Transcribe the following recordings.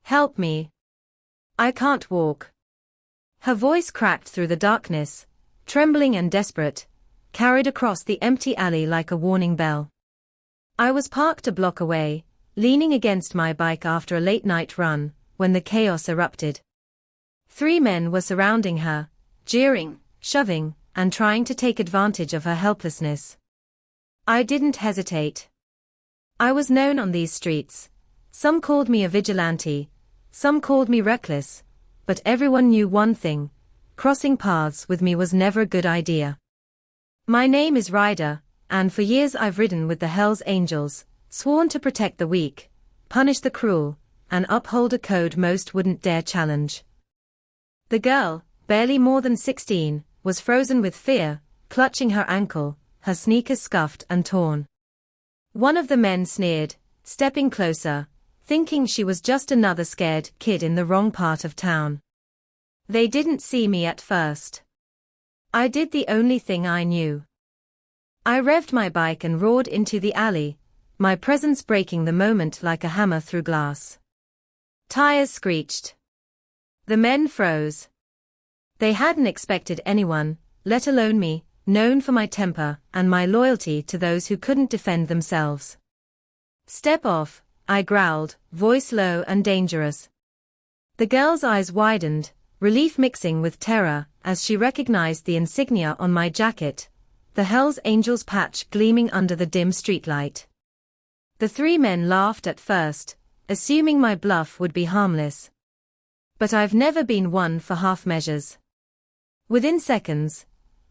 Help me. I can't walk. Her voice cracked through the darkness, trembling and desperate, carried across the empty alley like a warning bell. I was parked a block away, leaning against my bike after a late-night run, when the chaos erupted. 3 men were surrounding her, jeering, shoving, and trying to take advantage of her helplessness. I didn't hesitate. I was known on these streets. Some called me a vigilante, some called me reckless, but everyone knew one thing: crossing paths with me was never a good idea. My name is Ryder, and for years I've ridden with the Hells Angels, sworn to protect the weak, punish the cruel, and uphold a code most wouldn't dare challenge. The girl, barely more than 16, was frozen with fear, clutching her ankle, her sneakers scuffed and torn. One of the men sneered, stepping closer, thinking she was just another scared kid in the wrong part of town. They didn't see me at first. I did the only thing I knew. I revved my bike and roared into the alley, my presence breaking the moment like a hammer through glass. Tires screeched. The men froze. They hadn't expected anyone, let alone me, known for my temper and my loyalty to those who couldn't defend themselves. Step off, I growled, voice low and dangerous. The girl's eyes widened, relief mixing with terror, as she recognized the insignia on my jacket, the Hells Angels patch gleaming under the dim streetlight. The 3 men laughed at first, assuming my bluff would be harmless. But I've never been one for half measures. Within seconds,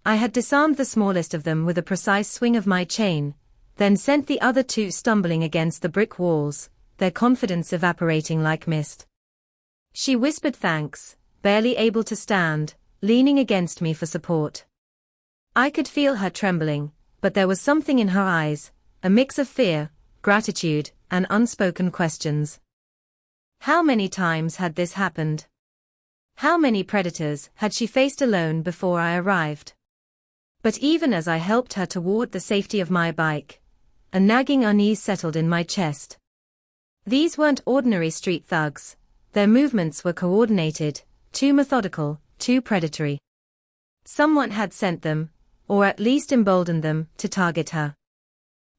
I had disarmed the smallest of them with a precise swing of my chain, then sent the other 2 stumbling against the brick walls, their confidence evaporating like mist. She whispered thanks, barely able to stand, leaning against me for support. I could feel her trembling, but there was something in her eyes, a mix of fear, gratitude, and unspoken questions. How many times had this happened? How many predators had she faced alone before I arrived? But even as I helped her toward the safety of my bike, a nagging unease settled in my chest. These weren't ordinary street thugs. Their movements were coordinated, too methodical, too predatory. Someone had sent them, or at least emboldened them, to target her.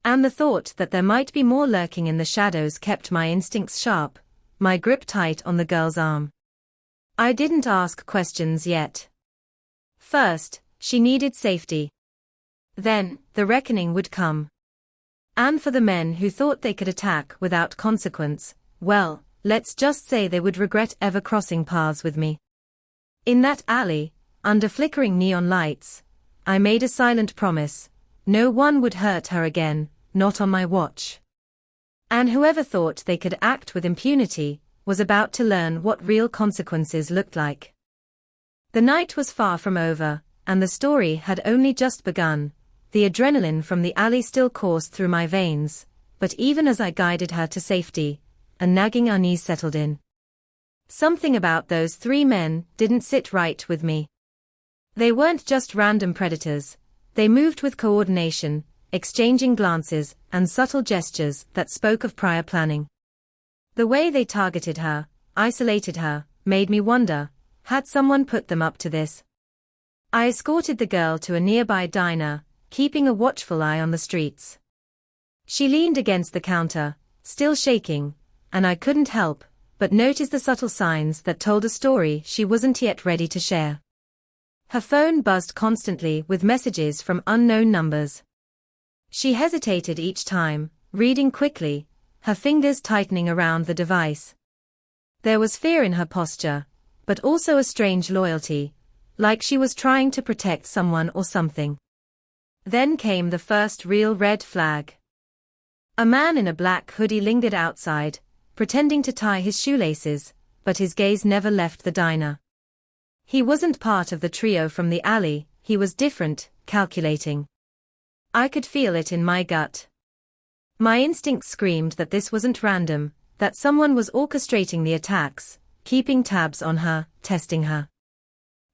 And the thought that there might be more lurking in the shadows kept my instincts sharp, my grip tight on the girl's arm. I didn't ask questions yet. First, she needed safety. Then, the reckoning would come. And for the men who thought they could attack without consequence, well, let's just say they would regret ever crossing paths with me. In that alley, under flickering neon lights, I made a silent promise: no one would hurt her again, not on my watch. And whoever thought they could act with impunity was about to learn what real consequences looked like. The night was far from over, and the story had only just begun. The adrenaline from the alley still coursed through my veins, but even as I guided her to safety, a nagging unease settled in. Something about those 3 men didn't sit right with me. They weren't just random predators, they moved with coordination, exchanging glances and subtle gestures that spoke of prior planning. The way they targeted her, isolated her, made me wonder, had someone put them up to this? I escorted the girl to a nearby diner, keeping a watchful eye on the streets. She leaned against the counter, still shaking, and I couldn't help but notice the subtle signs that told a story she wasn't yet ready to share. Her phone buzzed constantly with messages from unknown numbers. She hesitated each time, reading quickly, her fingers tightening around the device. There was fear in her posture, but also a strange loyalty, like she was trying to protect someone or something. Then came the first real red flag. A man in a black hoodie lingered outside, pretending to tie his shoelaces, but his gaze never left the diner. He wasn't part of the trio from the alley, he was different, calculating. I could feel it in my gut. My instinct screamed that this wasn't random, that someone was orchestrating the attacks, keeping tabs on her, testing her.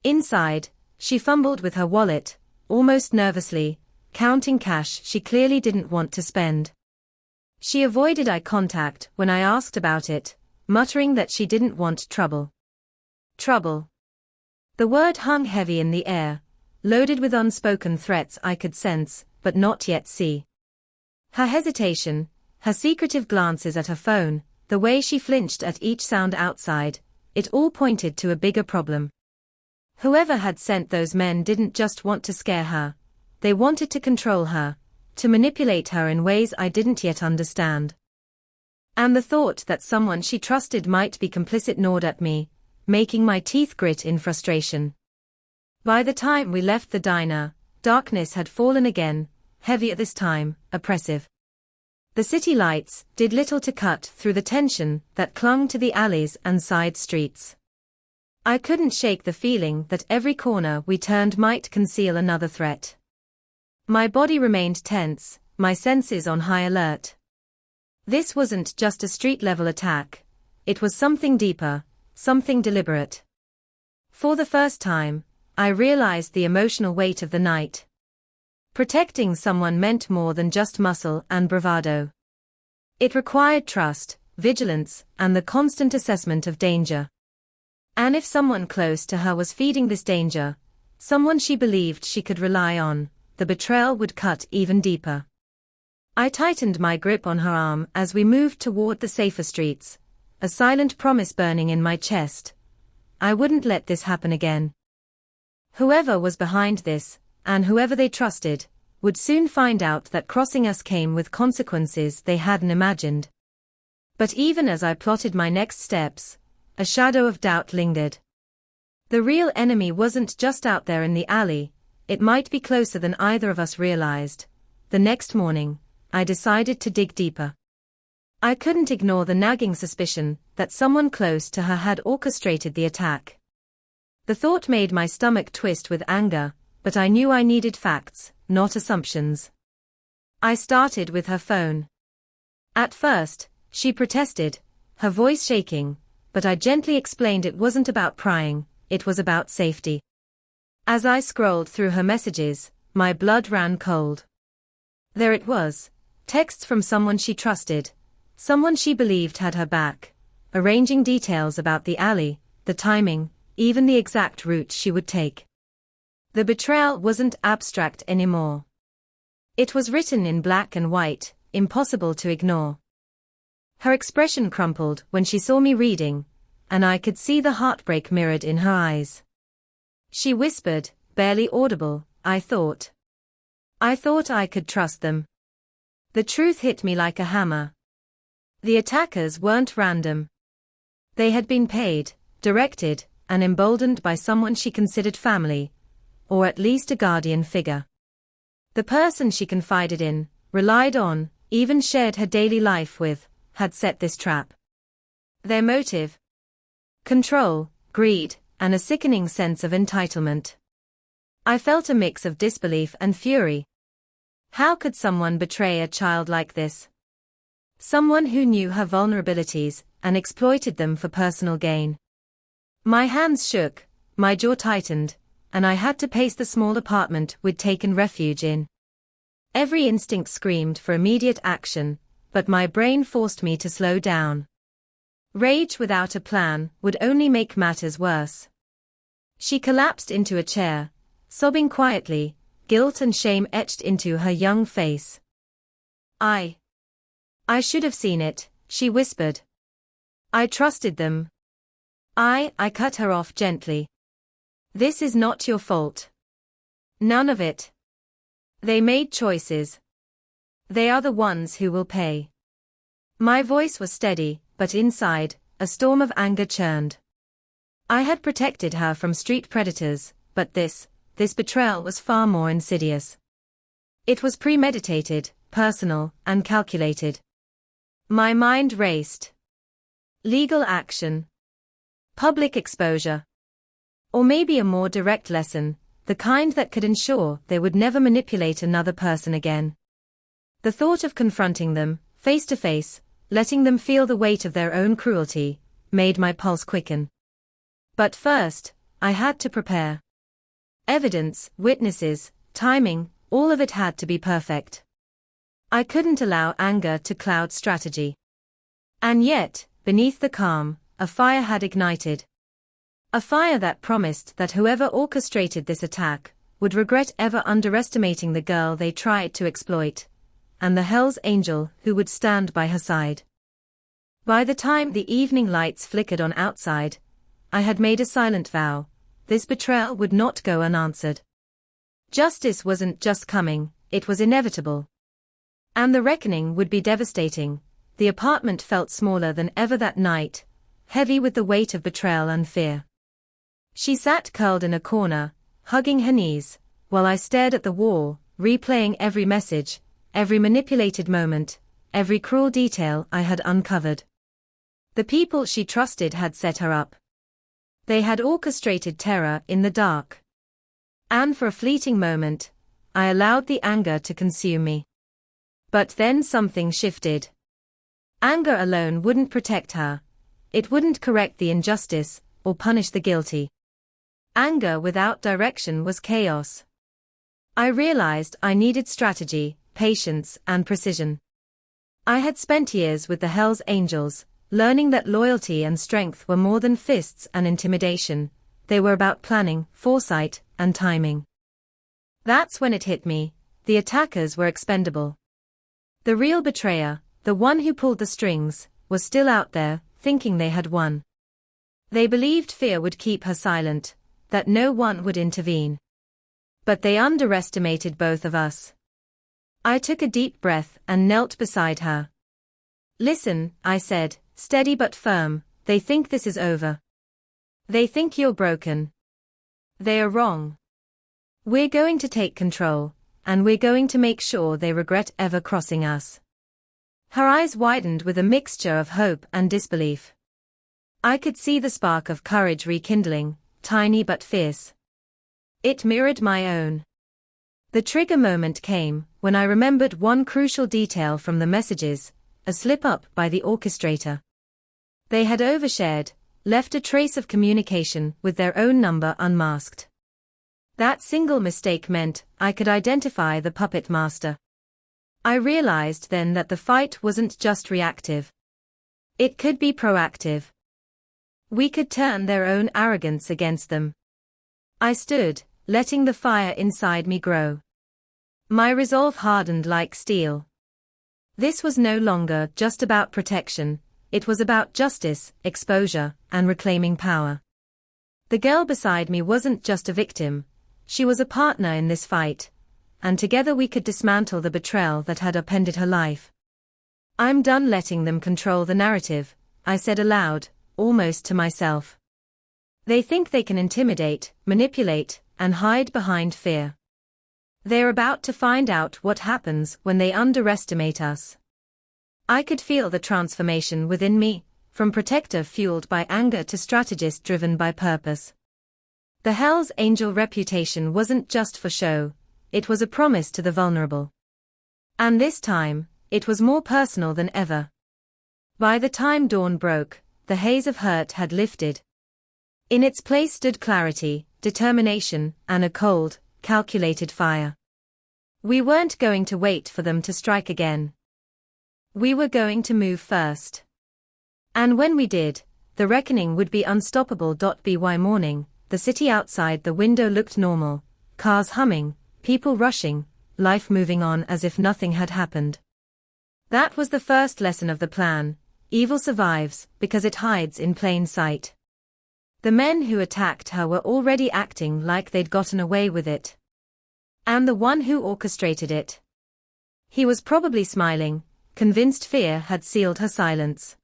Inside, she fumbled with her wallet, almost nervously, counting cash she clearly didn't want to spend. She avoided eye contact when I asked about it, muttering that she didn't want trouble. Trouble. The word hung heavy in the air, loaded with unspoken threats I could sense, but not yet see. Her hesitation, her secretive glances at her phone, the way she flinched at each sound outside, it all pointed to a bigger problem. Whoever had sent those men didn't just want to scare her, they wanted to control her, to manipulate her in ways I didn't yet understand. And the thought that someone she trusted might be complicit gnawed at me, making my teeth grit in frustration. By the time we left the diner, darkness had fallen again, heavier this time, oppressive. The city lights did little to cut through the tension that clung to the alleys and side streets. I couldn't shake the feeling that every corner we turned might conceal another threat. My body remained tense, my senses on high alert. This wasn't just a street-level attack, it was something deeper, something deliberate. For the first time, I realized the emotional weight of the night. Protecting someone meant more than just muscle and bravado. It required trust, vigilance, and the constant assessment of danger. And if someone close to her was feeding this danger, someone she believed she could rely on, the betrayal would cut even deeper. I tightened my grip on her arm as we moved toward the safer streets, a silent promise burning in my chest. I wouldn't let this happen again. Whoever was behind this, and whoever they trusted, would soon find out that crossing us came with consequences they hadn't imagined. But even as I plotted my next steps, a shadow of doubt lingered. The real enemy wasn't just out there in the alley, it might be closer than either of us realized. The next morning, I decided to dig deeper. I couldn't ignore the nagging suspicion that someone close to her had orchestrated the attack. The thought made my stomach twist with anger, but I knew I needed facts, not assumptions. I started with her phone. At first, she protested, her voice shaking, but I gently explained it wasn't about prying, it was about safety. As I scrolled through her messages, my blood ran cold. There it was, texts from someone she trusted, someone she believed had her back, arranging details about the alley, the timing, even the exact route she would take. The betrayal wasn't abstract anymore. It was written in black and white, impossible to ignore. Her expression crumpled when she saw me reading, and I could see the heartbreak mirrored in her eyes. She whispered, barely audible, I thought I could trust them. The truth hit me like a hammer. The attackers weren't random. They had been paid, directed, and emboldened by someone she considered family, or at least a guardian figure. The person she confided in, relied on, even shared her daily life with, had set this trap. Their motive? Control, greed, and a sickening sense of entitlement. I felt a mix of disbelief and fury. How could someone betray a child like this? Someone who knew her vulnerabilities and exploited them for personal gain. My hands shook, my jaw tightened, and I had to pace the small apartment we'd taken refuge in. Every instinct screamed for immediate action, but my brain forced me to slow down. Rage without a plan would only make matters worse. She collapsed into a chair, sobbing quietly, guilt and shame etched into her young face. I should have seen it, she whispered. I trusted them. I cut her off gently. This is not your fault. None of it. They made choices. They are the ones who will pay. My voice was steady, but inside, a storm of anger churned. I had protected her from street predators, but this betrayal was far more insidious. It was premeditated, personal, and calculated. My mind raced. Legal action. Public exposure. Or maybe a more direct lesson, the kind that could ensure they would never manipulate another person again. The thought of confronting them, face to face, letting them feel the weight of their own cruelty, made my pulse quicken. But first, I had to prepare. Evidence, witnesses, timing, all of it had to be perfect. I couldn't allow anger to cloud strategy. And yet, beneath the calm, a fire had ignited. A fire that promised that whoever orchestrated this attack would regret ever underestimating the girl they tried to exploit, and the Hell's Angel who would stand by her side. By the time the evening lights flickered on outside, I had made a silent vow: this betrayal would not go unanswered. Justice wasn't just coming, it was inevitable. And the reckoning would be devastating. The apartment felt smaller than ever that night, heavy with the weight of betrayal and fear. She sat curled in a corner, hugging her knees, while I stared at the wall, replaying every message, every manipulated moment, every cruel detail I had uncovered. The people she trusted had set her up. They had orchestrated terror in the dark. And for a fleeting moment, I allowed the anger to consume me. But then something shifted. Anger alone wouldn't protect her. It wouldn't correct the injustice or punish the guilty. Anger without direction was chaos. I realized I needed strategy, patience, and precision. I had spent years with the Hell's Angels, learning that loyalty and strength were more than fists and intimidation. They were about planning, foresight, and timing. That's when it hit me: the attackers were expendable. The real betrayer, the one who pulled the strings, was still out there, thinking they had won. They believed fear would keep her silent, that no one would intervene. But they underestimated both of us. I took a deep breath and knelt beside her. "Listen," I said, steady but firm, "they think this is over. They think you're broken. They are wrong. We're going to take control, and we're going to make sure they regret ever crossing us." Her eyes widened with a mixture of hope and disbelief. I could see the spark of courage rekindling, tiny but fierce. It mirrored my own. The trigger moment came when I remembered one crucial detail from the messages: a slip-up by the orchestrator. They had overshared, left a trace of communication with their own number unmasked. That single mistake meant I could identify the puppet master. I realized then that the fight wasn't just reactive. It could be proactive. We could turn their own arrogance against them. I stood, letting the fire inside me grow. My resolve hardened like steel. This was no longer just about protection, it was about justice, exposure, and reclaiming power. The girl beside me wasn't just a victim, she was a partner in this fight, and together we could dismantle the betrayal that had upended her life. "I'm done letting them control the narrative," I said aloud, almost to myself. "They think they can intimidate, manipulate, and hide behind fear. They're about to find out what happens when they underestimate us." I could feel the transformation within me, from protector fueled by anger to strategist driven by purpose. The Hell's Angel reputation wasn't just for show, it was a promise to the vulnerable. And this time, it was more personal than ever. By the time dawn broke, the haze of hurt had lifted. In its place stood clarity, determination, and a cold, calculated fire. We weren't going to wait for them to strike again. We were going to move first. And when we did, the reckoning would be unstoppable. By morning, the city outside the window looked normal, cars humming, people rushing, life moving on as if nothing had happened. That was the first lesson of the plan: evil survives because it hides in plain sight. The men who attacked her were already acting like they'd gotten away with it. And the one who orchestrated it? He was probably smiling, convinced fear had sealed her silence.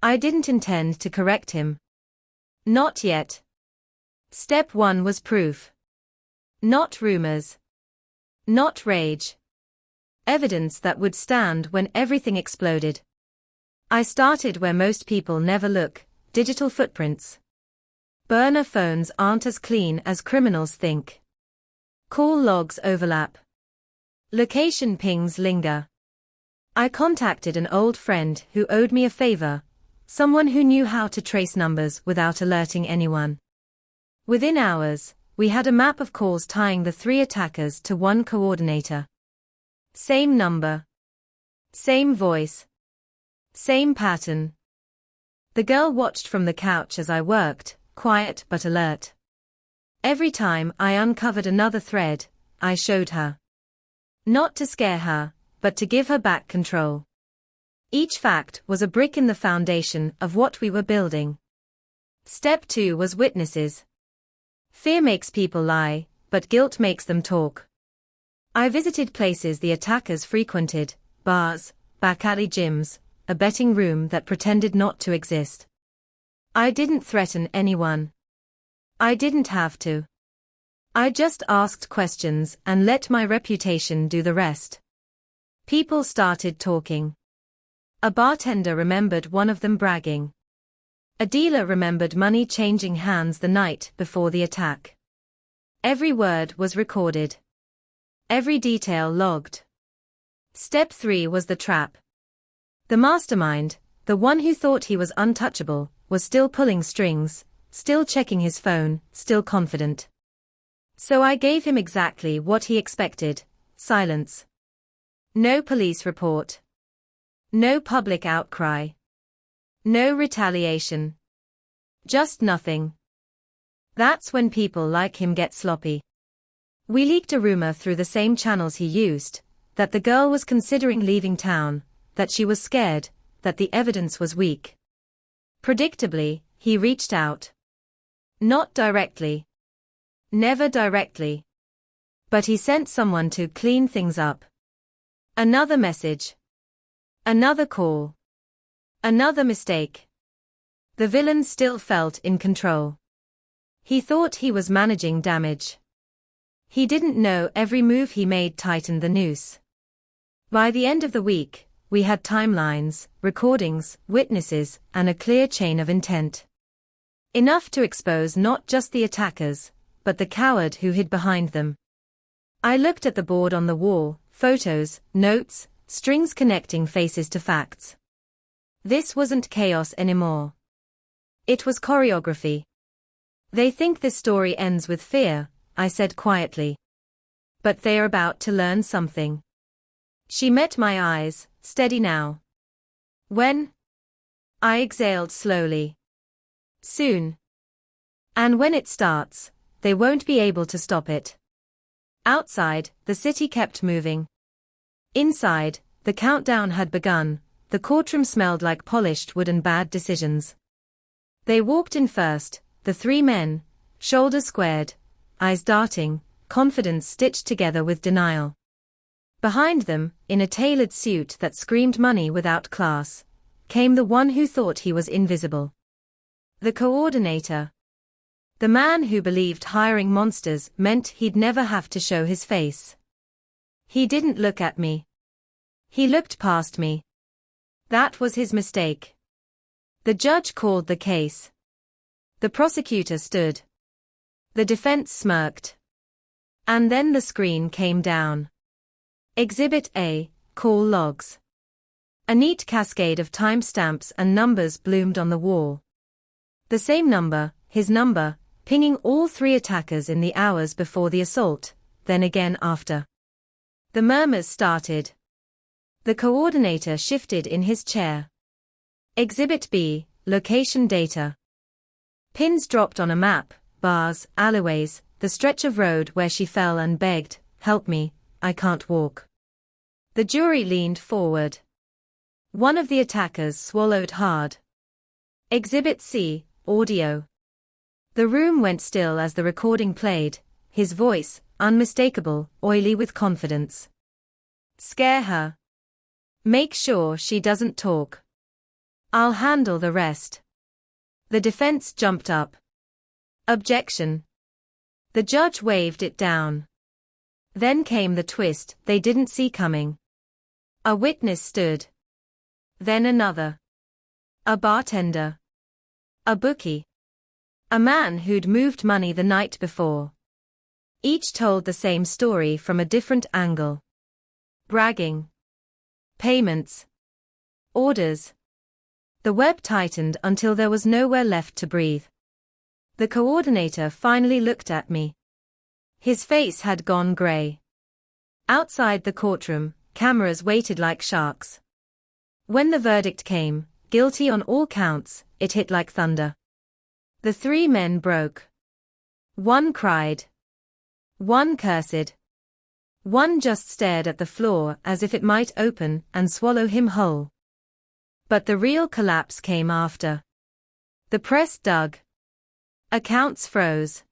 I didn't intend to correct him. Not yet. Step 1 was proof. Not rumors. Not rage. Evidence that would stand when everything exploded. I started where most people never look: digital footprints. Burner phones aren't as clean as criminals think. Call logs overlap. Location pings linger. I contacted an old friend who owed me a favor, someone who knew how to trace numbers without alerting anyone. Within hours, we had a map of calls tying the 3 attackers to one coordinator. Same number. Same voice. Same pattern. The girl watched from the couch as I worked, quiet but alert. Every time I uncovered another thread, I showed her. Not to scare her, but to give her back control. Each fact was a brick in the foundation of what we were building. Step 2 was witnesses. Fear makes people lie, but guilt makes them talk. I visited places the attackers frequented, bars, back alley gyms, a betting room that pretended not to exist. I didn't threaten anyone. I didn't have to. I just asked questions and let my reputation do the rest. People started talking. A bartender remembered one of them bragging. A dealer remembered money changing hands the night before the attack. Every word was recorded. Every detail logged. Step 3 was the trap. The mastermind, the one who thought he was untouchable, was still pulling strings, still checking his phone, still confident. So I gave him exactly what he expected: silence. No police report. No public outcry. No retaliation. Just nothing. That's when people like him get sloppy. We leaked a rumor through the same channels he used, that the girl was considering leaving town, that she was scared, that the evidence was weak. Predictably, he reached out. Not directly. Never directly. But he sent someone to clean things up. Another message. Another call. Another mistake. The villain still felt in control. He thought he was managing damage. He didn't know every move he made tightened the noose. By the end of the week, we had timelines, recordings, witnesses, and a clear chain of intent. Enough to expose not just the attackers, but the coward who hid behind them. I looked at the board on the wall, photos, notes, strings connecting faces to facts. This wasn't chaos anymore. It was choreography. They think this story ends with fear, I said quietly. But they're about to learn something. She met my eyes, steady now. When? I exhaled slowly. Soon. And when it starts, they won't be able to stop it. Outside, the city kept moving. Inside, the countdown had begun. The courtroom smelled like polished wood and bad decisions. They walked in first, the 3 men, shoulders squared, eyes darting, confidence stitched together with denial. Behind them, in a tailored suit that screamed money without class, came the one who thought he was invisible. The coordinator. The man who believed hiring monsters meant he'd never have to show his face. He didn't look at me. He looked past me. That was his mistake. The judge called the case. The prosecutor stood. The defense smirked. And then the screen came down. Exhibit A, call logs. A neat cascade of timestamps and numbers bloomed on the wall. The same number, his number, pinging all 3 attackers in the hours before the assault, then again after. The murmurs started. The coordinator shifted in his chair. Exhibit B, location data. Pins dropped on a map, bars, alleyways, the stretch of road where she fell and begged, "Help me, I can't walk." The jury leaned forward. One of the attackers swallowed hard. Exhibit C, audio. The room went still as the recording played, his voice, unmistakable, oily with confidence. "Scare her. Make sure she doesn't talk. I'll handle the rest." The defense jumped up. Objection. The judge waved it down. Then came the twist they didn't see coming. A witness stood. Then another. A bartender. A bookie. A man who'd moved money the night before. Each told the same story from a different angle. Bragging. Payments. Orders. The web tightened until there was nowhere left to breathe. The coordinator finally looked at me. His face had gone gray. Outside the courtroom, cameras waited like sharks. When the verdict came, guilty on all counts, it hit like thunder. The three men broke. One cried. One cursed. One just stared at the floor as if it might open and swallow him whole. But the real collapse came after. The press dug. Accounts froze.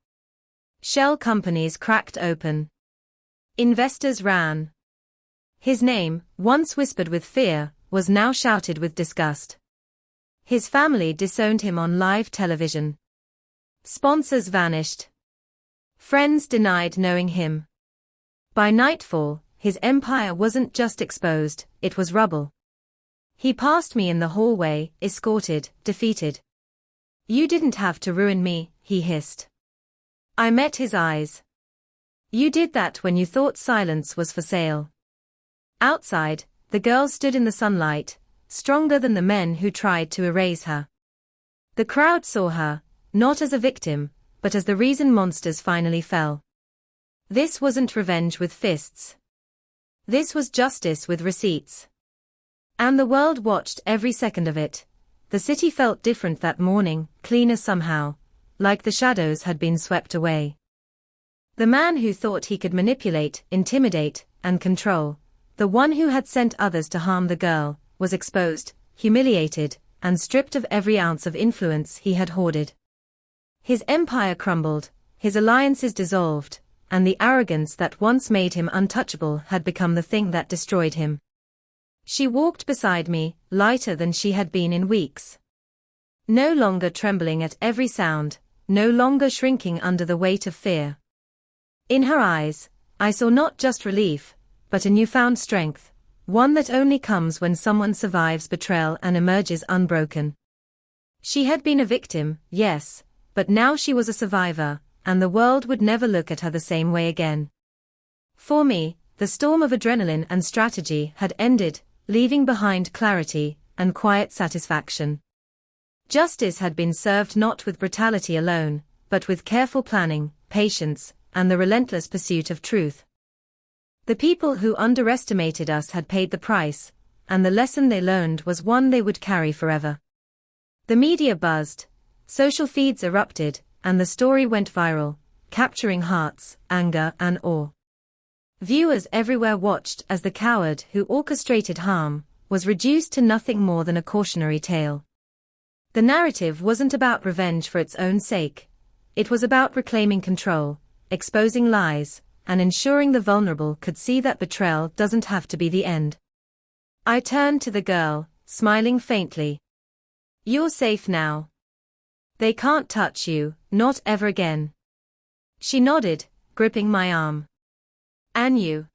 Shell companies cracked open. Investors ran. His name, once whispered with fear, was now shouted with disgust. His family disowned him on live television. Sponsors vanished. Friends denied knowing him. By nightfall, his empire wasn't just exposed, it was rubble. He passed me in the hallway, escorted, defeated. "You didn't have to ruin me," he hissed. I met his eyes. "You did that when you thought silence was for sale." Outside, the girl stood in the sunlight, stronger than the men who tried to erase her. The crowd saw her, not as a victim, but as the reason monsters finally fell. This wasn't revenge with fists. This was justice with receipts. And the world watched every second of it. The city felt different that morning, cleaner somehow, like the shadows had been swept away. The man who thought he could manipulate, intimidate, and control, the one who had sent others to harm the girl, was exposed, humiliated, and stripped of every ounce of influence he had hoarded. His empire crumbled, his alliances dissolved, and the arrogance that once made him untouchable had become the thing that destroyed him. She walked beside me, lighter than she had been in weeks. No longer trembling at every sound, no longer shrinking under the weight of fear. In her eyes, I saw not just relief, but a newfound strength, one that only comes when someone survives betrayal and emerges unbroken. She had been a victim, yes, but now she was a survivor, and the world would never look at her the same way again. For me, the storm of adrenaline and strategy had ended, leaving behind clarity and quiet satisfaction. Justice had been served not with brutality alone, but with careful planning, patience, and the relentless pursuit of truth. The people who underestimated us had paid the price, and the lesson they learned was one they would carry forever. The media buzzed, social feeds erupted, and the story went viral, capturing hearts, anger, and awe. Viewers everywhere watched as the coward who orchestrated harm was reduced to nothing more than a cautionary tale. The narrative wasn't about revenge for its own sake. It was about reclaiming control, exposing lies, and ensuring the vulnerable could see that betrayal doesn't have to be the end. I turned to the girl, smiling faintly. "You're safe now. They can't touch you, not ever again." She nodded, gripping my arm. "And you?"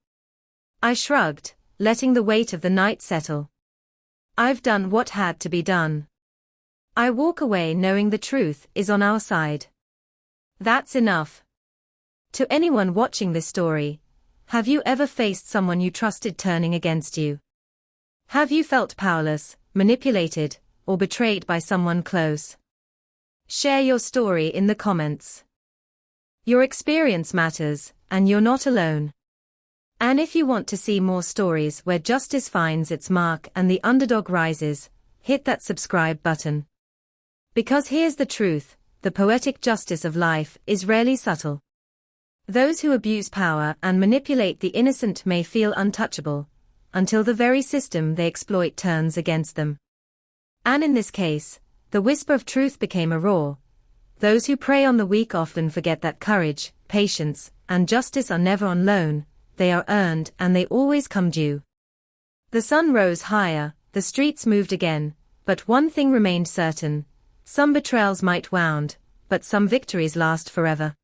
I shrugged, letting the weight of the night settle. "I've done what had to be done. I walk away knowing the truth is on our side. That's enough." To anyone watching this story, have you ever faced someone you trusted turning against you? Have you felt powerless, manipulated, or betrayed by someone close? Share your story in the comments. Your experience matters, and you're not alone. And if you want to see more stories where justice finds its mark and the underdog rises, hit that subscribe button. Because here's the truth, the poetic justice of life is rarely subtle. Those who abuse power and manipulate the innocent may feel untouchable, until the very system they exploit turns against them. And in this case, the whisper of truth became a roar. Those who prey on the weak often forget that courage, patience, and justice are never on loan, they are earned and they always come due. The sun rose higher, the streets moved again, but one thing remained certain. Some betrayals might wound, but some victories last forever.